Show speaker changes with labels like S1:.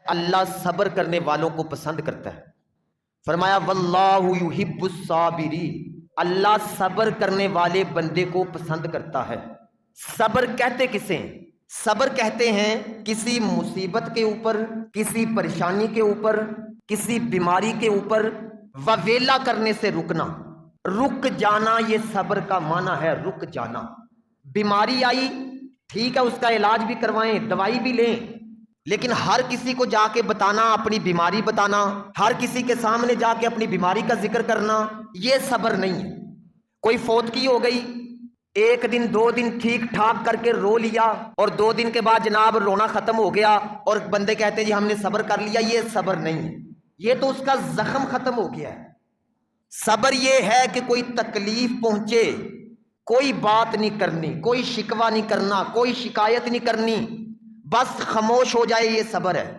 S1: اللہ صبر کرنے والوں کو پسند کرتا ہے۔ فرمایا واللہ یحب الصابرین، اللہ صبر کرنے والے بندے کو پسند کرتا ہے۔ صبر کہتے کسے ہیں؟ صبر کہتے ہیں کسی مصیبت کے اوپر، کسی پریشانی کے اوپر، کسی بیماری کے اوپر وویلا کرنے سے رکنا، رک جانا، یہ صبر کا معنی ہے، رک جانا۔ بیماری آئی، ٹھیک ہے، اس کا علاج بھی کروائیں، دوائی بھی لیں، لیکن ہر کسی کو جا کے بتانا، اپنی بیماری بتانا، ہر کسی کے سامنے جا کے اپنی بیماری کا ذکر کرنا، یہ صبر نہیں ہے۔ کوئی فوتگی ہو گئی، ایک دن دو دن ٹھیک ٹھاک کر کے رو لیا، اور 2 دن کے بعد جناب رونا ختم ہو گیا، اور بندے کہتے ہیں جی ہم نے صبر کر لیا، یہ صبر نہیں ہے، یہ تو اس کا زخم ختم ہو گیا ہے۔ صبر یہ ہے کہ کوئی تکلیف پہنچے، کوئی بات نہیں کرنی، کوئی شکوہ نہیں کرنا، کوئی شکایت نہیں کرنی، بس خاموش ہو جائے، یہ صبر ہے۔